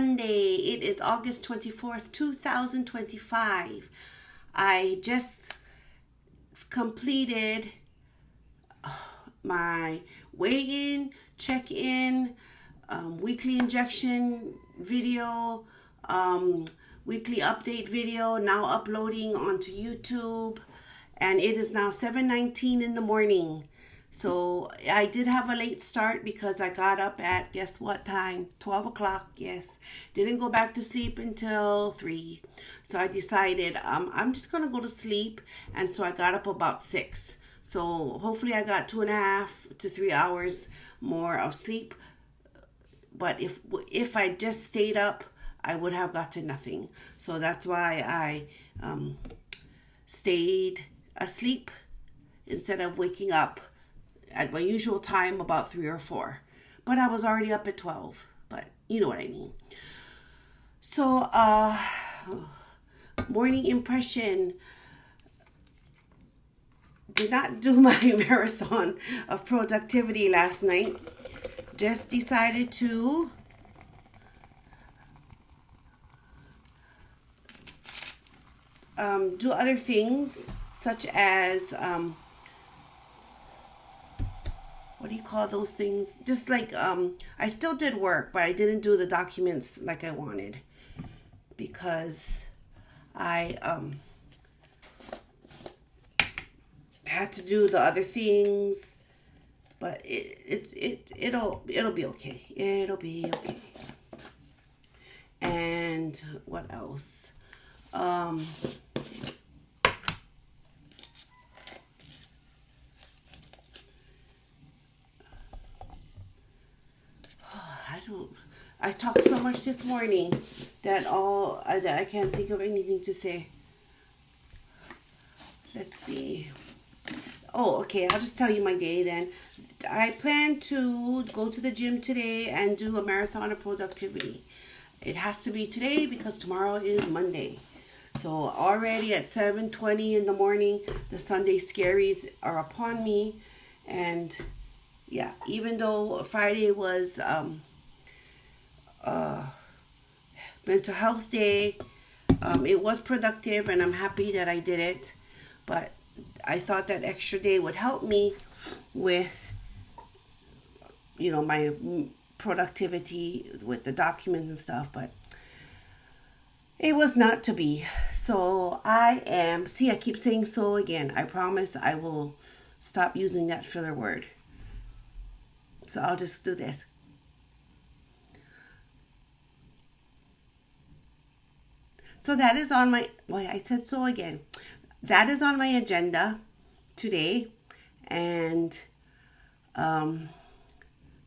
Sunday. It is August 24th, 2025. I just completed my weigh-in, check-in, weekly injection video, weekly update video, now uploading onto YouTube. And it is now 7:19 in the morning. So I did have a late start because I got up at, guess what time? 12 o'clock, yes. Didn't go back to sleep until 3. So I decided I'm just going to go to sleep. And so I got up about 6. So hopefully I got 2.5 to 3 hours more of sleep. But if I just stayed up, I would have gotten nothing. So that's why I stayed asleep instead of waking up at my usual time, about 3 or 4. But I was already up at 12. But you know what I mean. So, morning impression. Did not do my marathon of productivity last night. Just decided to do other things, such as what do you call those things? Just like, I still did work, but I didn't do the documents like I wanted because I had to do the other things, but it'll be okay. It'll be okay. And what else? I talked so much this morning that I can't think of anything to say. Let's see. Oh, okay. I'll just tell you my day then. I plan to go to the gym today and do a marathon of productivity. It has to be today because tomorrow is Monday. So already at 7:20 in the morning, the Sunday scaries are upon me. And yeah, even though Friday was mental health day, it was productive and I'm happy that I did it. But I thought that extra day would help me with, my productivity with the documents and stuff, but it was not to be. So I keep saying so again. I promise I will stop using that filler word. So I'll just do this. So that is on my, I said so again. That is on my agenda today. And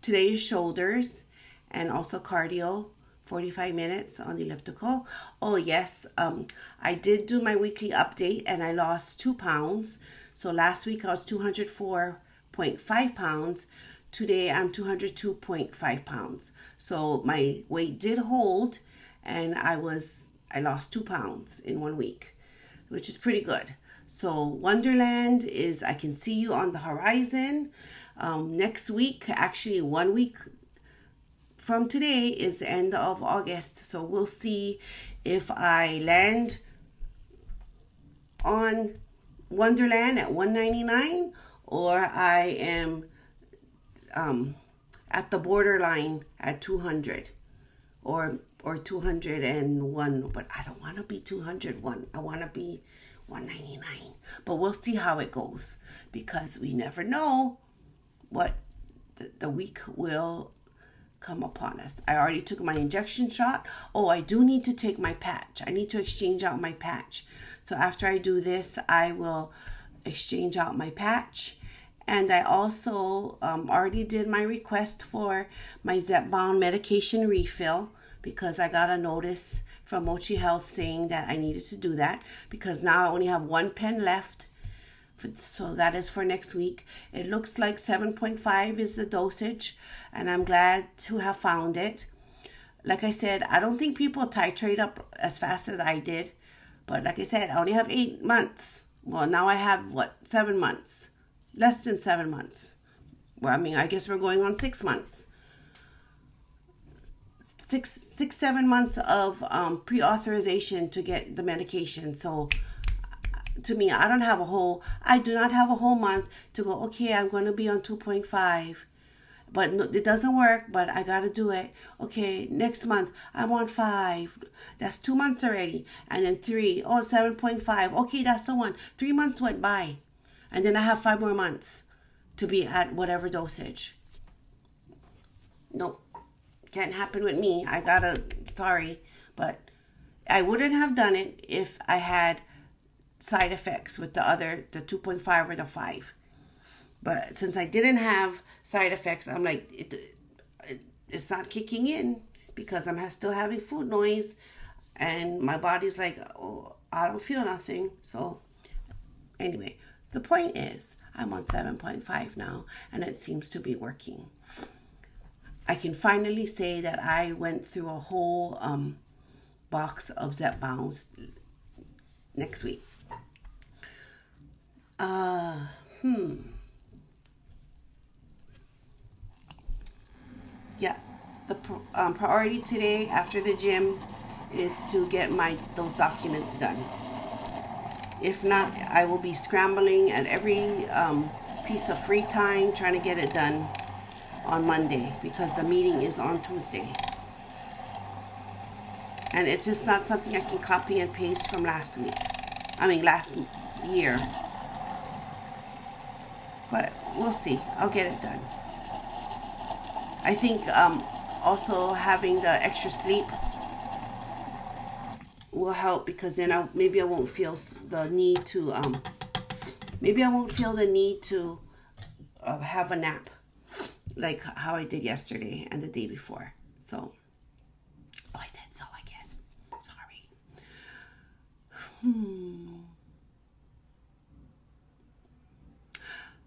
today is shoulders and also cardio, 45 minutes on the elliptical. Oh yes, I did do my weekly update and I lost 2 pounds. So last week I was 204.5 pounds. Today I'm 202.5 pounds. So my weight did hold and I lost 2 pounds in 1 week, which is pretty good. So Wonderland is, I can see you on the horizon. Next week, actually 1 week from today, is the end of August. So we'll see if I land on Wonderland at 199 or I am at the borderline at 200 or 201, but I don't want to be 201. I want to be 199. But we'll see how it goes because we never know what the week will come upon us. I already took my injection shot. Oh, I do need to take my patch. I need to exchange out my patch. So after I do this, I will exchange out my patch. And I also already did my request for my Zepbound medication refill, because I got a notice from Mochi Health saying that I needed to do that because now I only have 1 pen left. So that is for next week. It looks like 7.5 is the dosage and I'm glad to have found it. Like I said, I don't think people titrate up as fast as I did. But like I said, I only have 8 months. Well, now I have 7 months. Less than 7 months. Well, I guess we're going on 6 months. 7 months of pre-authorization to get the medication. So to me, I do not have a whole month to go, okay, I'm going to be on 2.5. But no, it doesn't work, but I got to do it. Okay, next month, I'm on 5. That's 2 months already. And then 3, 7.5. Okay, that's the one. 3 months went by. And then I have 5 more months to be at whatever dosage. Nope. Can't happen with me. Sorry. But I wouldn't have done it if I had side effects with the 2.5 or the 5. But since I didn't have side effects, I'm like, it's not kicking in because I'm still having food noise. And my body's like, oh, I don't feel nothing. So anyway, the point is I'm on 7.5 now, and it seems to be working. I can finally say that I went through a whole box of Zepbounds next week. Yeah, the priority today after the gym is to get those documents done. If not, I will be scrambling at every piece of free time trying to get it done on Monday because the meeting is on Tuesday. And it's just not something I can copy and paste from last year. But we'll see. I'll get it done. I think also having the extra sleep will help because then maybe I won't feel the need to have a nap like how I did yesterday and the day before. So, I said so again. Sorry.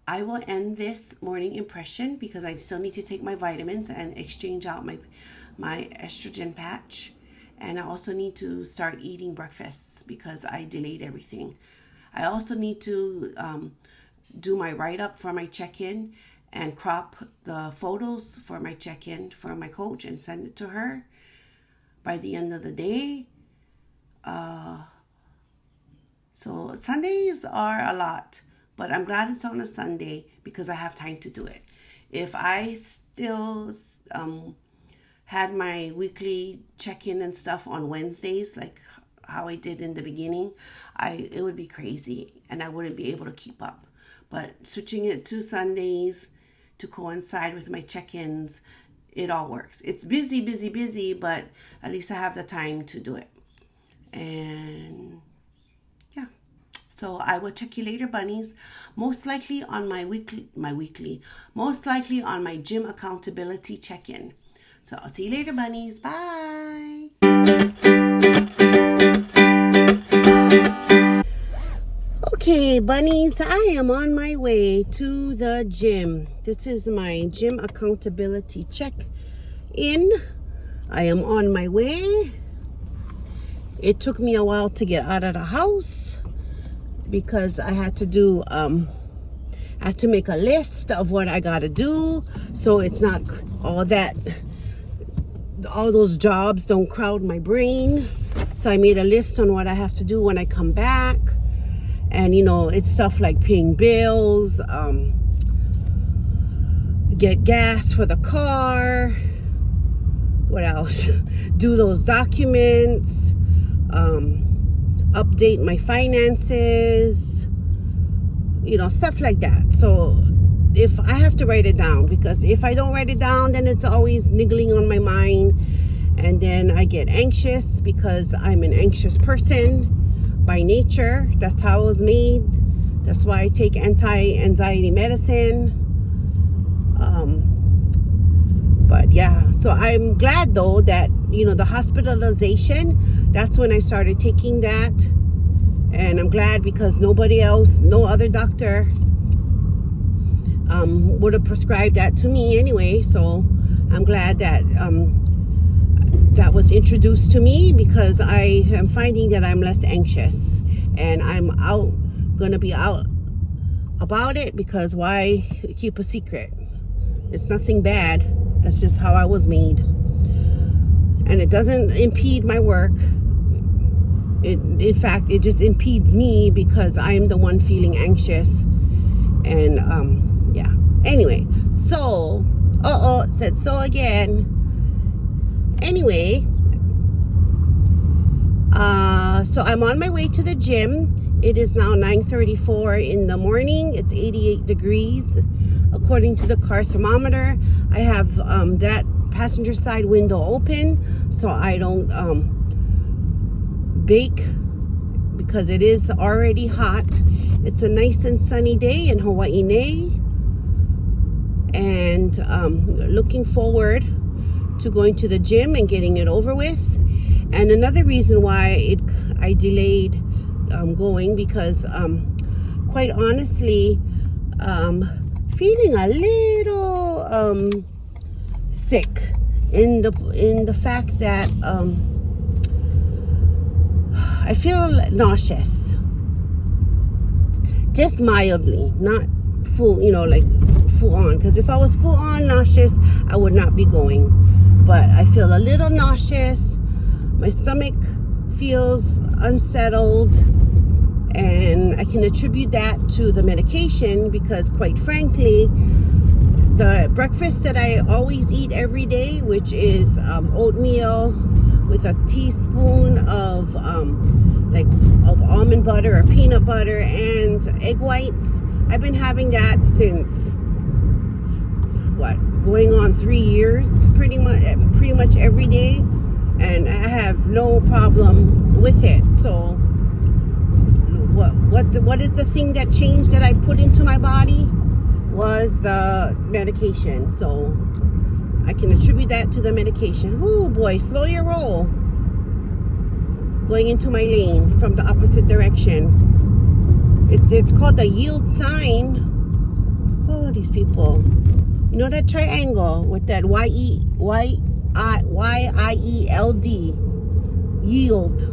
I will end this morning impression because I still need to take my vitamins and exchange out my estrogen patch. And I also need to start eating breakfast because I delayed everything. I also need to do my write-up for my check-in and crop the photos for my check-in for my coach and send it to her by the end of the day. So Sundays are a lot. But I'm glad it's on a Sunday because I have time to do it. If I still had my weekly check-in and stuff on Wednesdays, like how I did in the beginning, it would be crazy and I wouldn't be able to keep up. But switching it to Sundays to coincide with my check-ins, it all works. It's busy, but at least I have the time to do it. And so I will check you later, bunnies. Most likely on most likely on my gym accountability check-in. So I'll see you later, bunnies. Bye. Okay, bunnies, I am on my way to the gym. This is my gym accountability check-in. I am on my way. It took me a while to get out of the house, because I had to make a list of what I gotta do, so it's not all those jobs don't crowd my brain. So I made a list on what I have to do when I come back, and it's stuff like paying bills, get gas for the car, what else? Do those documents, update my finances, stuff like that. So if I have to write it down, because if I don't write it down, then it's always niggling on my mind, and then I get anxious because I'm an anxious person by nature. That's how I was made. That's why I take anti-anxiety medicine. But yeah, so I'm glad though that the hospitalization, that's when I started taking that. And I'm glad because no other doctor would have prescribed that to me anyway. So I'm glad that that was introduced to me, because I am finding that I'm less anxious, and I'm gonna be out about it, because why keep a secret? It's nothing bad. That's just how I was made. and it doesn't impede my work. In fact, it just impedes me because I'm the one feeling anxious. And yeah. Anyway, so it said so again. Anyway, so I'm on my way to the gym. It is now 9:34 in the morning. It's 88 degrees according to the car thermometer. I have that passenger side window open so I don't bake because it is already hot. It's a nice and sunny day in Hawaii, and looking forward to going to the gym and getting it over with. And another reason why I delayed going, because quite honestly, feeling a little sick in the fact that I feel nauseous, just mildly, not full, like full on, because if I was full on nauseous I would not be going. But I feel a little nauseous, my stomach feels unsettled, and I can attribute that to the medication, because quite frankly, the breakfast that I always eat every day, which is oatmeal with a teaspoon of almond butter or peanut butter and egg whites, I've been having that since going on 3 years, pretty much every day, and I have no problem with it. So what is the thing that changed that I put into my body was the medication. So I can attribute that to the medication. Oh boy, slow your roll. Going into my lane from the opposite direction. It's called the yield sign. Oh, these people. You know that triangle with that Y-I-E-L-D. Yield.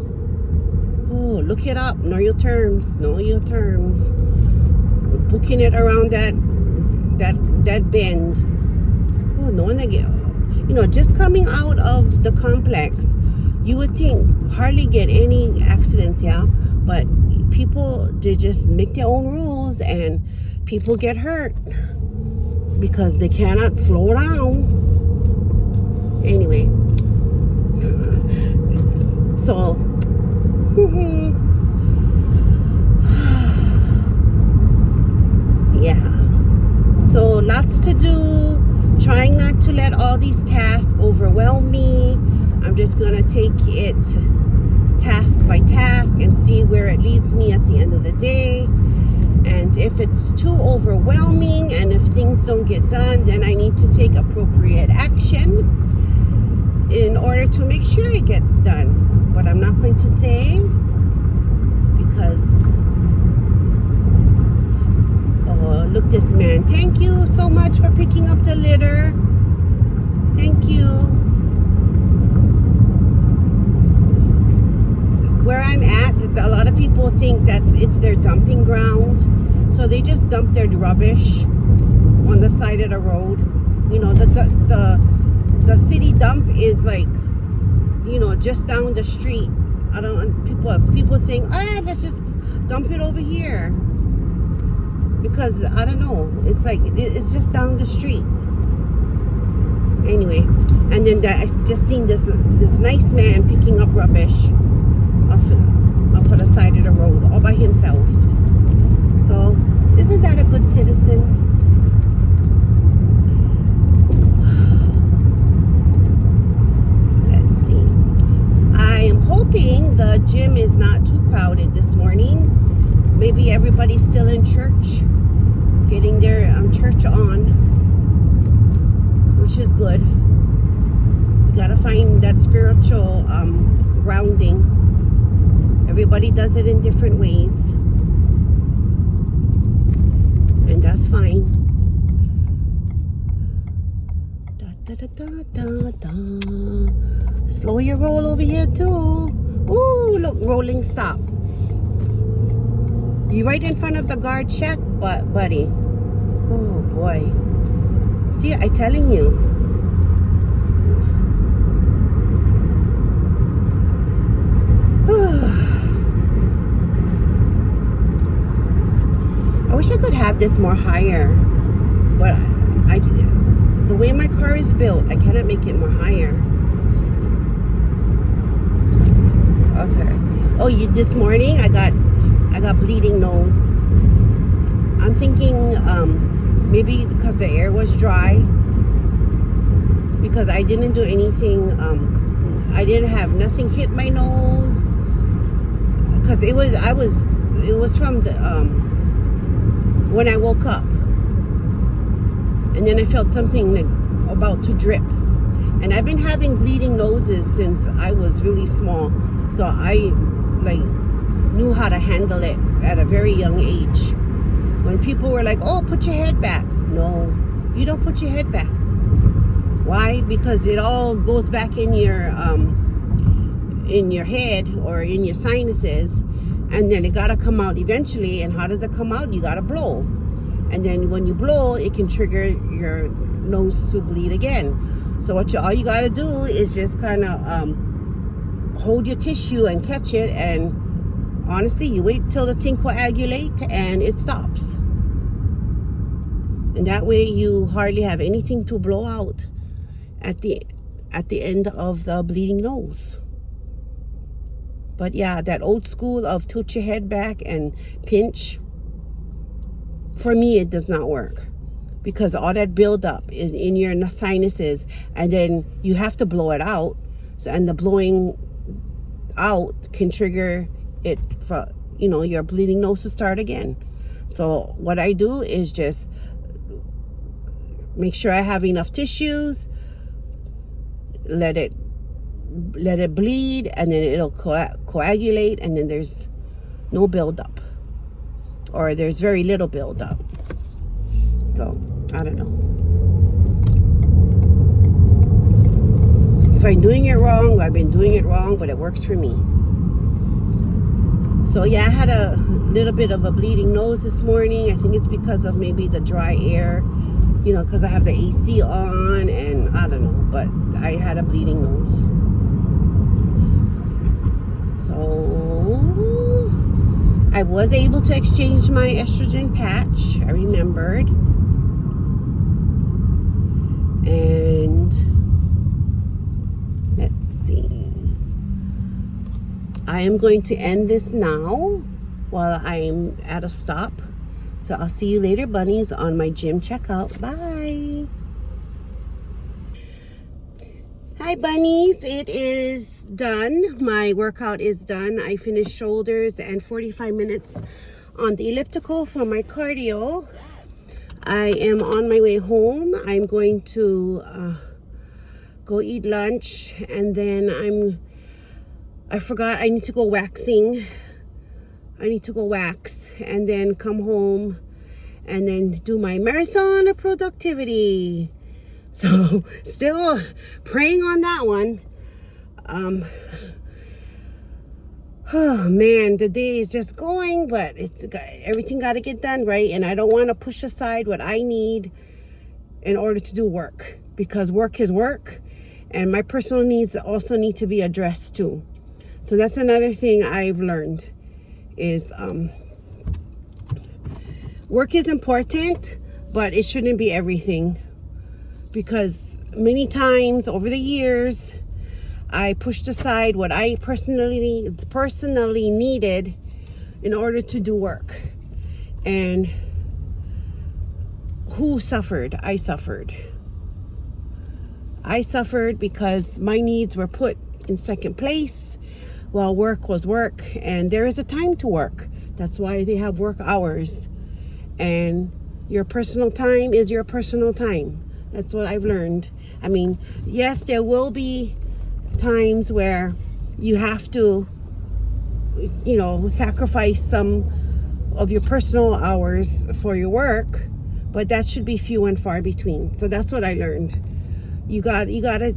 Oh, look it up. Know your terms. Know your terms. Booking it around that bend. Oh, no one again. Just coming out of the complex, you would think hardly get any accidents, yeah? But people, they just make their own rules, and people get hurt because they cannot slow down. Anyway, so yeah, so lots to do, trying not to let all these tasks overwhelm me. I'm just gonna take it task by task and see where it leads me at the end of the day. And if it's too overwhelming and if things don't get done, then I need to take appropriate action in order to make sure it gets done. But I'm not going to say, because look, this man, thank you so much for picking up the litter. Thank you. Where I'm at, a lot of people think it's their dumping ground, so they just dump their rubbish on the side of the road. The city dump is like, just down the street. People think, let's just dump it over here, because I don't know, it's like it's just down the street. Anyway, and then I just seen this nice man picking up rubbish off of the side of the road all by himself. So isn't that a good citizen? Let's see. I am hoping the gym is not too crowded this morning. Maybe everybody's still in church, getting their church on, which is good. You gotta find that spiritual grounding. Everybody does it in different ways, and that's fine. Slow your roll over here too. Ooh, look, rolling stop. You right in front of the guard shack, buddy. Oh boy. See, I'm telling you. wish I could have this more higher, but the way my car is built, I cannot make it more higher. Okay. Oh, this morning I got bleeding nose. I'm thinking maybe because the air was dry, because I didn't do anything. I didn't have nothing hit my nose, because it was from the when I woke up, and then I felt something like about to drip. And I've been having bleeding noses since I was really small, so I knew how to handle it at a very young age. When people were like, "Oh, put your head back," no, you don't put your head back. Why? Because it all goes back in your head or in your sinuses, and then it gotta come out eventually. And how does it come out? You gotta blow, and then when you blow, it can trigger your nose to bleed again. So all you gotta do is just kind of hold your tissue and catch it, and honestly, you wait till the thing coagulate and it stops. And that way you hardly have anything to blow out at the end of the bleeding nose. But yeah, that old school of tilt your head back and pinch, for me it does not work, because all that buildup is in your sinuses, and then you have to blow it out. So, and the blowing out can trigger it for your bleeding nose to start again. So what I do is just make sure I have enough tissues, let it bleed, and then it'll coagulate, and then there's no buildup, or there's very little buildup. So I don't know. If I'm doing it wrong, I've been doing it wrong, but it works for me. So yeah, I had a little bit of a bleeding nose this morning. I think it's because of maybe the dry air, because I have the AC on, and I don't know, but I had a bleeding nose. So I was able to exchange my estrogen patch, I remembered. And let's see. I am going to end this now while I'm at a stop. So I'll see you later, bunnies, on my gym checkout. Bye. Hi, bunnies. It is done. My workout is done. I finished shoulders and 45 minutes on the elliptical for my cardio. I am on my way home. I'm going to go eat lunch, and then I forgot I need to go waxing. I need to go wax and then come home and then do my marathon of productivity. So still praying on that one. Oh man, the day is just going, but everything got to get done, right? And I don't want to push aside what I need in order to do work, because work is work, and my personal needs also need to be addressed too. So that's another thing I've learned is work is important, but it shouldn't be everything, because many times over the years I pushed aside what I personally needed in order to do work. And who suffered? I suffered. I suffered because my needs were put in second place while work was work, and there is a time to work. That's why they have work hours, and your personal time is your personal time. That's what I've learned. I mean, yes, there will be times where you have to, sacrifice some of your personal hours for your work, but that should be few and far between. So that's what I learned. You got to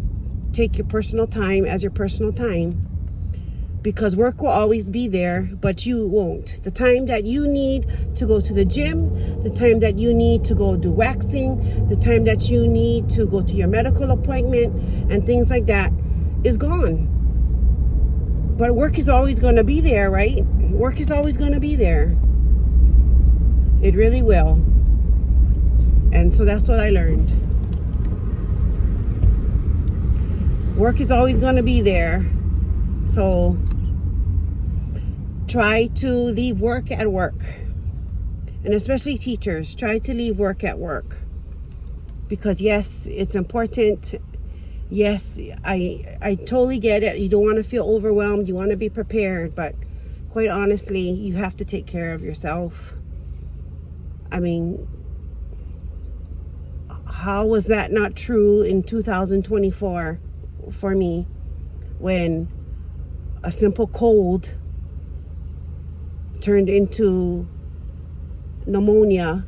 take your personal time as your personal time, because work will always be there, but you won't. The time that you need to go to the gym, the time that you need to go do waxing, the time that you need to go to your medical appointment and things like that is gone. But work is always going to be there, right? Work is always going to be there. It really will. And so that's what I learned. Work is always going to be there. So try to leave work at work. And especially teachers, try to leave work at work. Because yes, it's important. Yes, I totally get it. You don't want to feel overwhelmed. You want to be prepared. But quite honestly, you have to take care of yourself. I mean, how was that not true in 2024 for me, when a simple cold turned into pneumonia,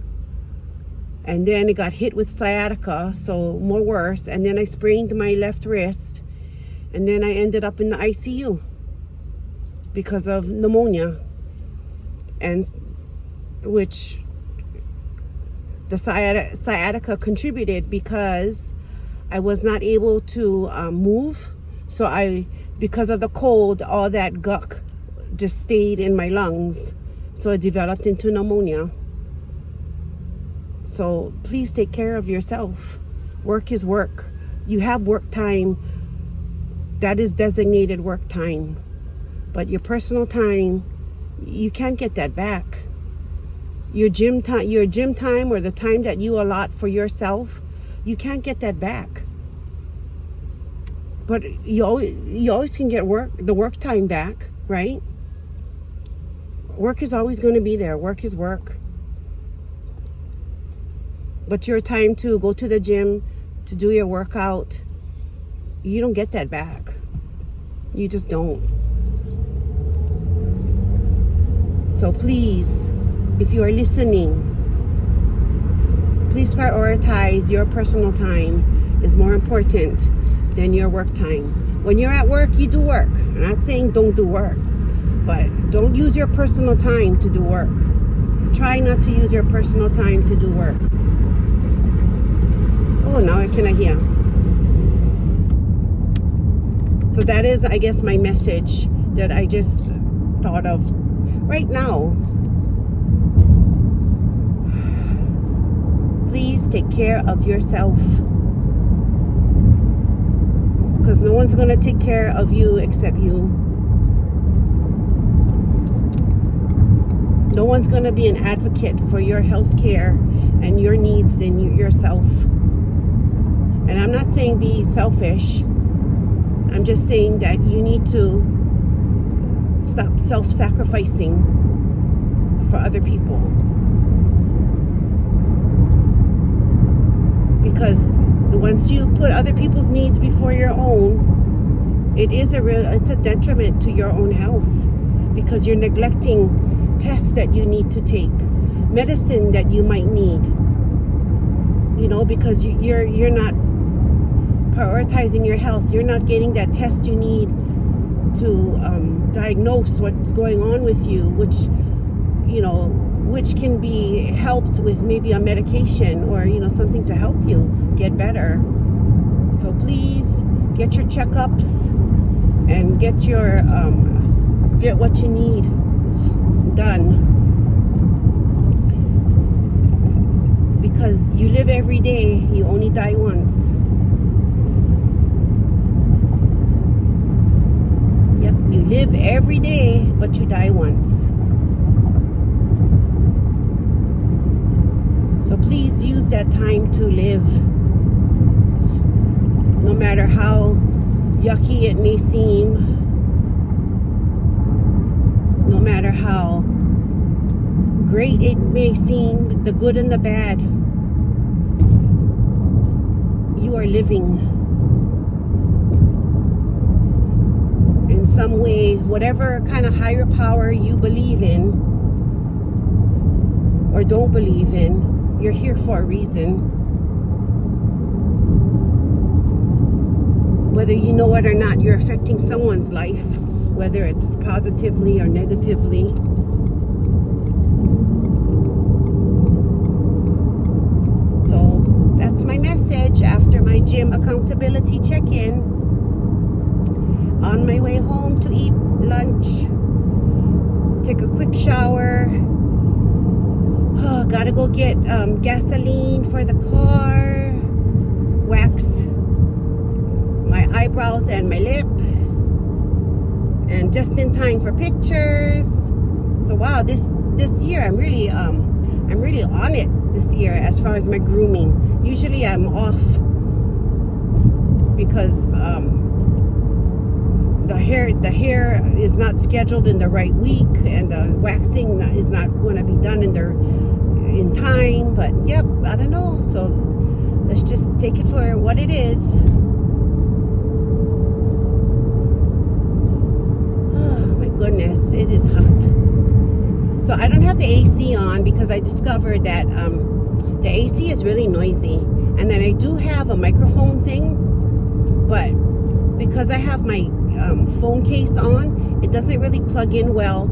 and then it got hit with sciatica, so more worse, and then I sprained my left wrist, and then I ended up in the ICU because of pneumonia, and which the sciatica contributed because I was not able to move. So because of the cold, all that guck just stayed in my lungs. So it developed into pneumonia. So please take care of yourself. Work is work. You have work time. That is designated work time. But your personal time, you can't get that back. Your gym time or the time that you allot for yourself, you can't get that back. But you always can get the work time back, right? Work is always going to be there. Work is work. But your time to go to the gym, to do your workout, you don't get that back. You just don't. So please, if you are listening, please prioritize your personal time is more important than your work time. When you're at work, you do work. I'm not saying don't do work, but don't use your personal time to do work. Try not to use your personal time to do work. Oh, now I cannot hear. So that is, I guess, my message that I just thought of right now. Please take care of yourself, because no one's going to take care of you except you. No one's going to be an advocate for your health care and your needs than yourself. And I'm not saying be selfish. I'm just saying that you need to stop self-sacrificing for other people. Because once you put other people's needs before your own, it's a detriment to your own health, because you're neglecting tests that you need to take, medicine that you might need, because you're not prioritizing your health. You're not getting that test you need to diagnose what's going on with you, which can be helped with maybe a medication or something to help you get better. So please get your checkups and get what you need done, because you live every day, you only die once. Yep, you live every day, but you die once. So please use that time to live, no matter how yucky it may seem, no matter how great it may seem, the good and the bad. You are living in some way, whatever kind of higher power you believe in or don't believe in. You're here for a reason. Whether you know it or not, you're affecting someone's life, whether it's positively or negatively. So that's my message after my gym accountability check-in. On my way home to eat lunch, take a quick shower, Oh, gotta go get gasoline for the car, wax my eyebrows and my lip, and just in time for pictures. So wow, this year I'm really on it this year as far as my grooming. Usually I'm off because the hair is not scheduled in the right week, and the waxing is not going to be done in time. But yep, I don't know. So let's just take it for what it is. Oh my goodness, it is hot. So I don't have the AC on because I discovered that the AC is really noisy. And then I do have a microphone thing, but because I have my phone case on, it doesn't really plug in well.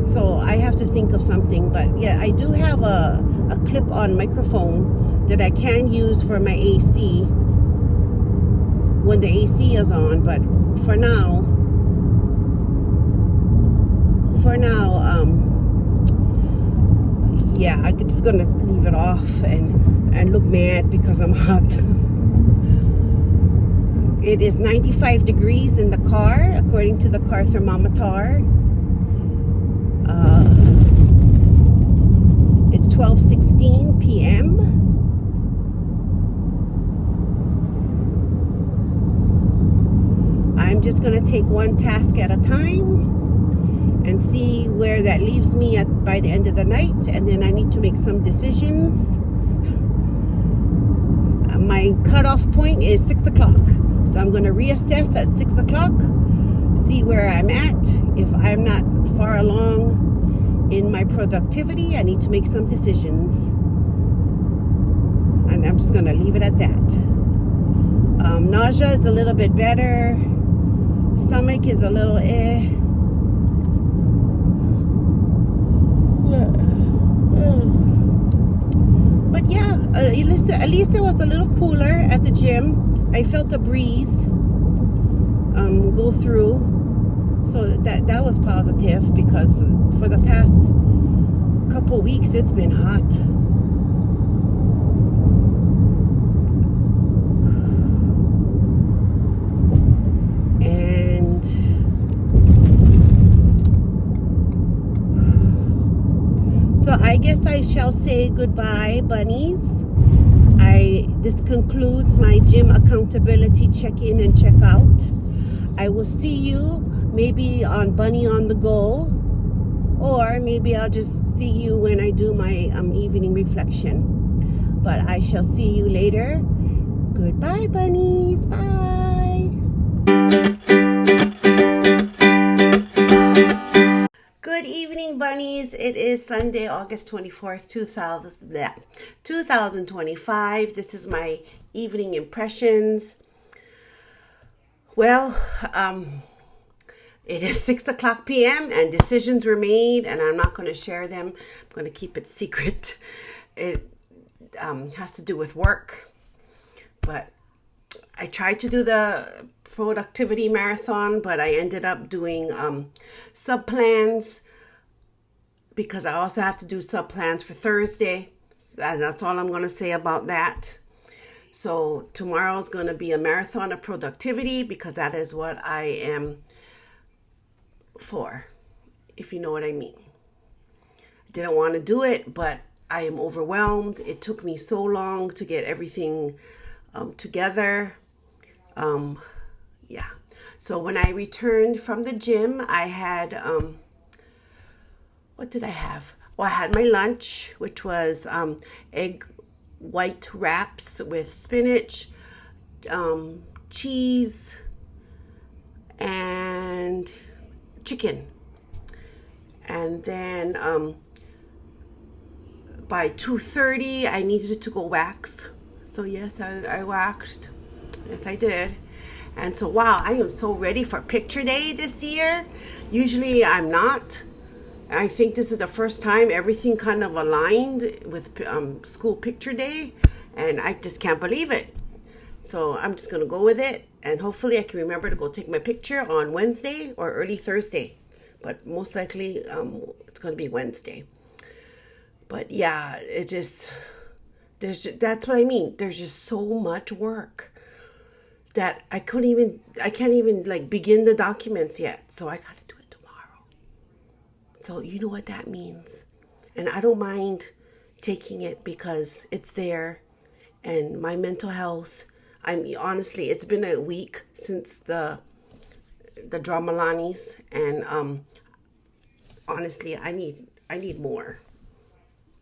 So I have to think of something. But yeah, I do have a clip-on microphone that I can use for my AC when the AC is on. But for now, yeah, I'm just gonna leave it off and look mad because I'm hot. It is 95 degrees in the car, according to the car thermometer. It's 12:16 p.m. I'm just gonna take one task at a time and see where that leaves me by the end of the night, and then I need to make some decisions. My cutoff point is 6 o'clock, so I'm going to reassess at 6 o'clock, see where I'm at. If I'm not far along in my productivity, I need to make some decisions, and I'm just going to leave it at that. Nausea is a little bit better. Stomach is a little But yeah, at least it was a little cooler at the gym. I felt a breeze go through, so that was positive, because for the past couple weeks it's been hot. And so I guess I shall say goodbye, bunnies. This concludes my gym accountability check-in and check-out. I will see you maybe on Bunny on the Go, or maybe I'll just see you when I do my evening reflection. But I shall see you later. Goodbye, bunnies. Bye. Good evening, bunnies. It is Sunday, August 24th, 2025. This is my evening impressions. Well, it is 6 o'clock p.m. and decisions were made, and I'm not going to share them. I'm going to keep it secret. It has to do with work. But I tried to do the productivity marathon, but I ended up doing sub-plans, because I also have to do sub-plans for Thursday. And that's all I'm going to say about that. So tomorrow's going to be a marathon of productivity, because that is what I am for, if you know what I mean. I didn't want to do it, but I am overwhelmed. It took me so long to get everything together. Yeah. So when I returned from the gym, I had, what did I have? Well, I had my lunch, which was egg white wraps with spinach, cheese, and chicken. And then by 2:30, I needed to go wax. So yes, I waxed. Yes, I did. And so, wow, I am so ready for picture day this year. Usually I'm not. I think this is the first time everything kind of aligned with school picture day, and I just can't believe it. So I'm just going to go with it, and hopefully I can remember to go take my picture on Wednesday or early Thursday, but most likely it's going to be Wednesday. But yeah, that's what I mean. There's just so much work that I can't even like begin the documents yet. So I got to do it tomorrow. So you know what that means. And I don't mind taking it because it's there and my mental health. I mean, honestly, it's been a week since the Dramalanis, and honestly, I need more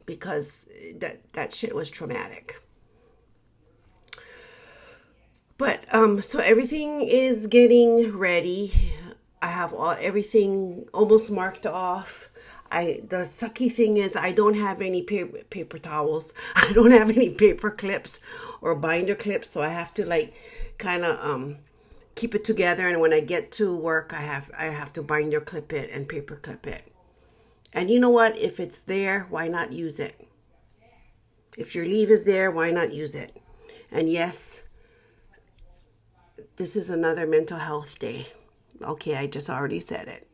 because that shit was traumatic. But so everything is getting ready. I have everything almost marked off. The sucky thing is I don't have any paper towels. I don't have any paper clips or binder clips, so I have to like kind of keep it together. And when I get to work, I have to binder clip it and paper clip it. And you know what? If it's there, why not use it? If your leave is there, why not use it? And yes, this is another mental health day. Okay, I just already said it.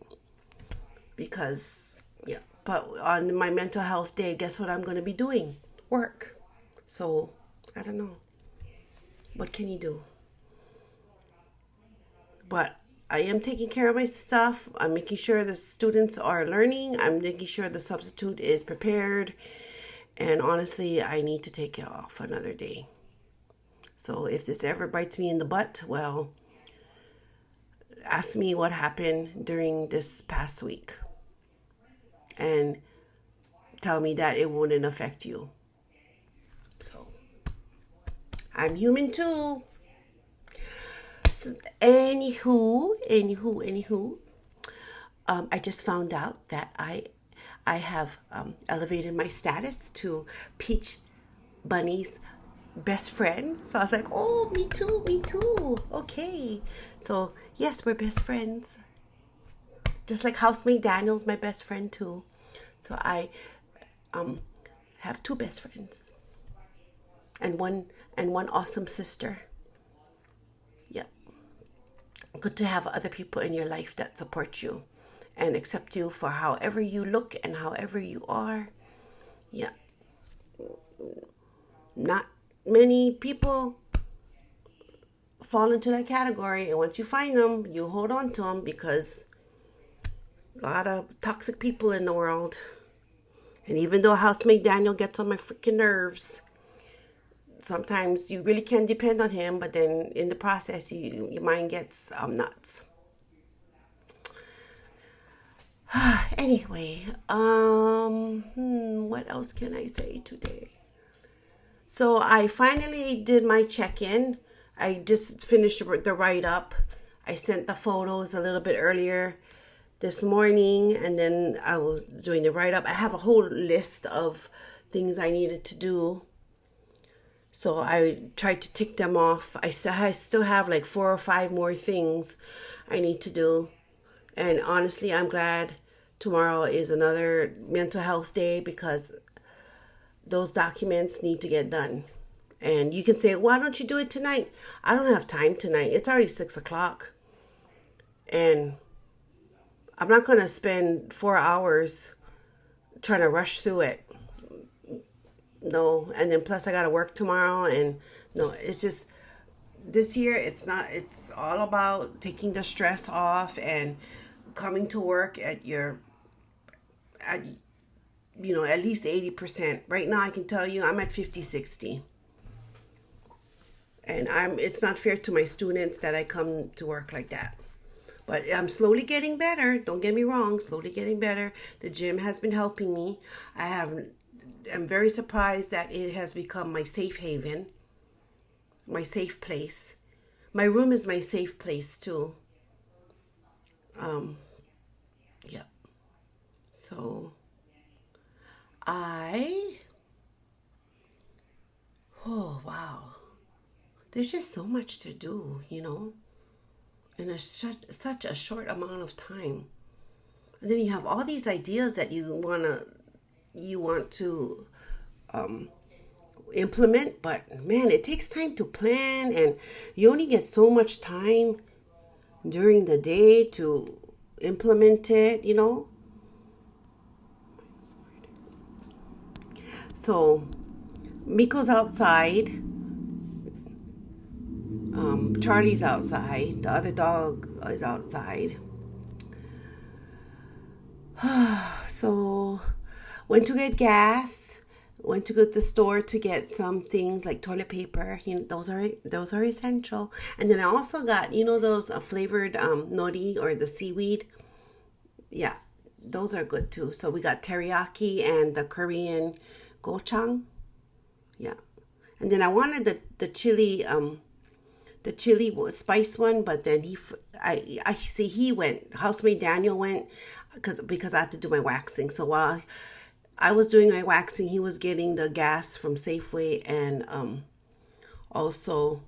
Because, yeah, but on my mental health day, guess what I'm going to be doing? Work. So, I don't know. What can you do? But I am taking care of my stuff. I'm making sure the students are learning. I'm making sure the substitute is prepared. And honestly, I need to take it off another day. So if this ever bites me in the butt, well, ask me what happened during this past week. And tell me that it wouldn't affect you. So, I'm human too. So, anywho, I just found out that I have elevated my status to Peach Bunny's best friend. So I was like, oh, me too. Okay. So yes, we're best friends. Just like Housemate Daniel's my best friend too. So I have two best friends. And one awesome sister. Yep. Good to have other people in your life that support you and accept you for however you look and however you are. Yeah. Not many people fall into that category, and once you find them, you hold on to them because a lot of toxic people in the world. And even though Housemate Daniel gets on my freaking nerves, sometimes you really can depend on him, but then in the process, your mind gets nuts. Anyway, what else can I say today? So I finally did my check-in. I just finished the write-up. I sent the photos a little bit earlier this morning, and then I was doing the write-up. I have a whole list of things I needed to do. So I tried to tick them off. I still have like 4 or 5 more things I need to do. And honestly, I'm glad tomorrow is another mental health day because those documents need to get done. And you can say, why don't you do it tonight? I don't have time tonight. It's already 6 o'clock. And I'm not going to spend 4 hours trying to rush through it. No. And then plus I got to work tomorrow. And no, it's just this year, it's all about taking the stress off and coming to work at least 80%. Right now, I can tell you I'm at 50, 60. And it's not fair to my students that I come to work like that. But I'm slowly getting better. Don't get me wrong, slowly getting better. The gym has been helping me. I'm very surprised that it has become my safe haven, my safe place. My room is my safe place too. Yeah. So oh wow. There's just so much to do, in such a short amount of time. And then you have all these ideas that you want to implement, but man, it takes time to plan, and you only get so much time during the day to implement it, So Miko's outside. Charlie's outside. The other dog is outside. So went to get gas. Went to go to the store to get some things like toilet paper. Those are essential. And then I also got those flavored nori or the seaweed. Yeah, those are good too. So we got teriyaki and the Korean gochujang. Yeah, and then I wanted the chili spice one, but then I see he went. Housemaid Daniel went because I had to do my waxing. So while I was doing my waxing, he was getting the gas from Safeway and also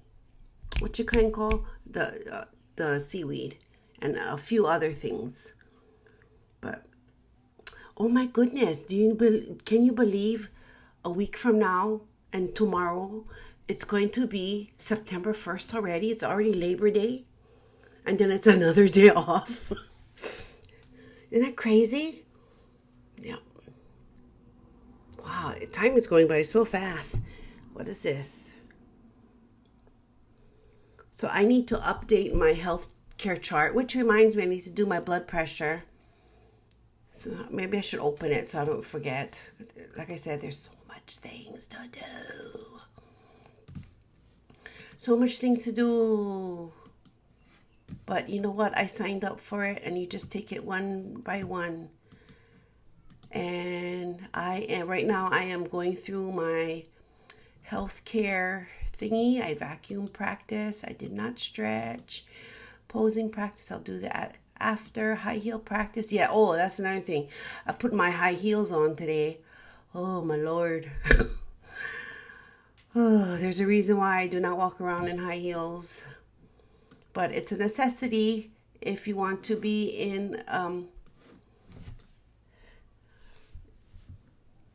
what you can call the seaweed and a few other things. But oh my goodness, can you believe a week from now and tomorrow it's going to be September 1st already? It's already Labor Day, and then it's another day off. Isn't that crazy? Yeah. Wow, time is going by so fast. What is this? So I need to update my health care chart, which reminds me I need to do my blood pressure. So maybe I should open it so I don't forget. Like I said, there's so much things to do. So much things to do. But you know what? I signed up for it, and you just take it one by one. And right now I am going through my healthcare thingy. I vacuum practice. I did not stretch. Posing practice. I'll do that after. High heel practice. Yeah. Oh, that's another thing. I put my high heels on today. Oh my Lord. Oh, there's a reason why I do not walk around in high heels. But it's a necessity if you want to be in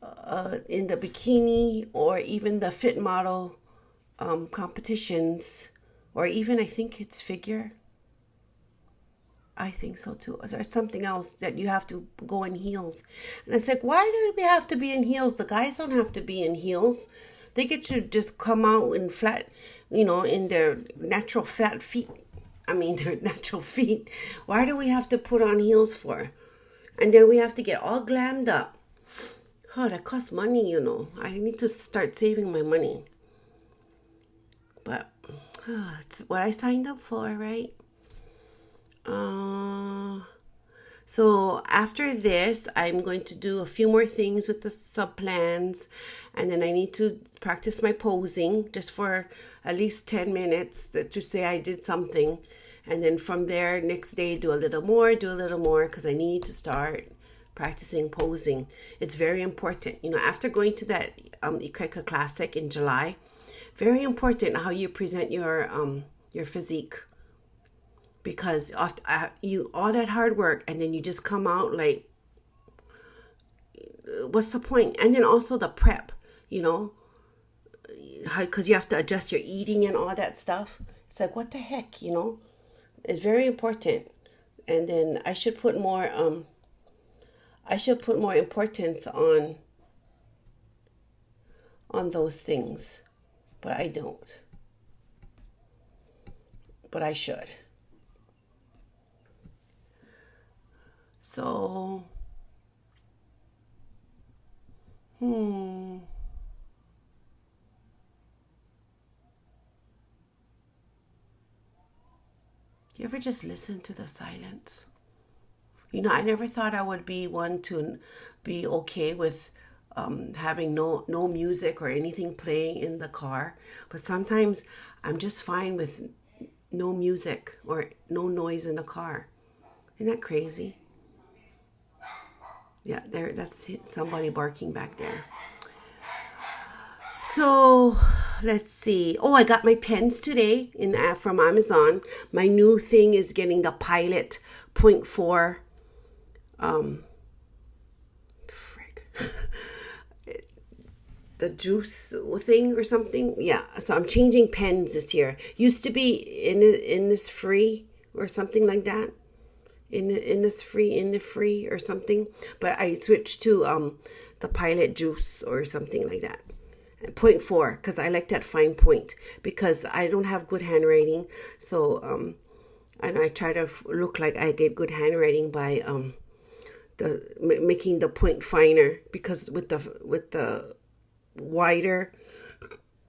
the bikini or even the fit model competitions, or even I think it's figure. I think so too. There's something else that you have to go in heels. And it's like, why do we have to be in heels? The guys don't have to be in heels. They get to just come out in flat, in their natural flat feet. Their natural feet. Why do we have to put on heels for? And then we have to get all glammed up. Oh, that costs money, I need to start saving my money. But it's what I signed up for, right? So after this, I'm going to do a few more things with the sub-plans. And then I need to practice my posing just for at least 10 minutes to say I did something. And then from there, next day, do a little more, because I need to start practicing posing. It's very important. After going to that Ikeka Classic in July, very important how you present your physique. Because you all that hard work and then you just come out like, what's the point? And then also the prep, because you have to adjust your eating and all that stuff. It's like, what the heck, It's very important. And then I should put more importance on those things, but I don't. But I should. So, You ever just listen to the silence? I never thought I would be one to be okay with having no music or anything playing in the car. But sometimes I'm just fine with no music or no noise in the car. Isn't that crazy? Yeah, that's somebody barking back there. So let's see. Oh, I got my pens today from Amazon. My new thing is getting the Pilot 0.4. The juice thing or something. Yeah. So I'm changing pens this year. Used to be in this free or something like that. Innisfree or something. But I switched to the Pilot Juice or something like that. 0.4, because I like that fine point, because I don't have good handwriting. So and I try to look like I get good handwriting by making the point finer, because with the wider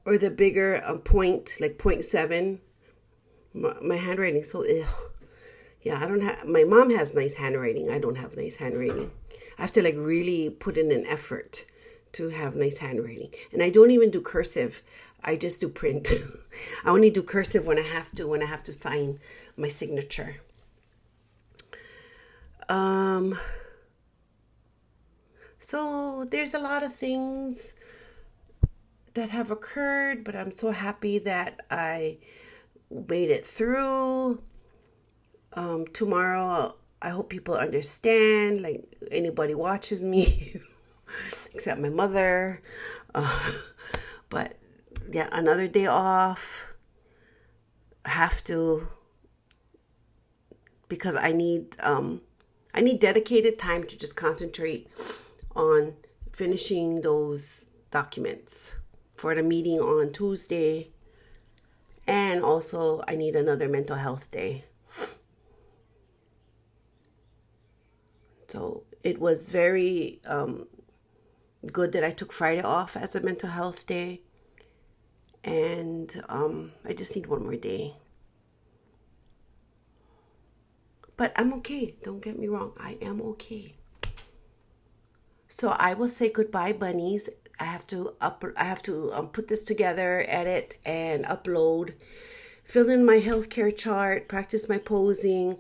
or the bigger point, like 0.7, my handwriting's so yeah, I don't have. My mom has nice handwriting. I don't have nice handwriting. I have to like really put in an effort to have nice handwriting. And I don't even do cursive. I just do print. I only do cursive when I have to sign my signature. So there's a lot of things that have occurred, but I'm so happy that I made it through. Tomorrow, I hope people understand, like anybody watches me, except my mother. But yeah, another day off. I have to, because I need dedicated time to just concentrate on finishing those documents for the meeting on Tuesday. And also I need another mental health day. So it was very good that I took Friday off as a mental health day. And I just need one more day. But I'm okay. Don't get me wrong. I am okay. So I will say goodbye, bunnies. I have to put this together, edit, and upload. Fill in my healthcare chart, practice my posing,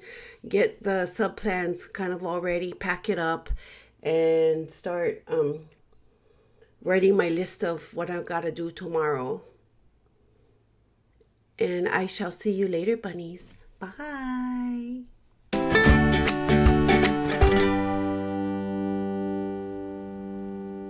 get the sub-plans kind of already, pack it up, and start writing my list of what I've got to do tomorrow. And I shall see you later, bunnies. Bye.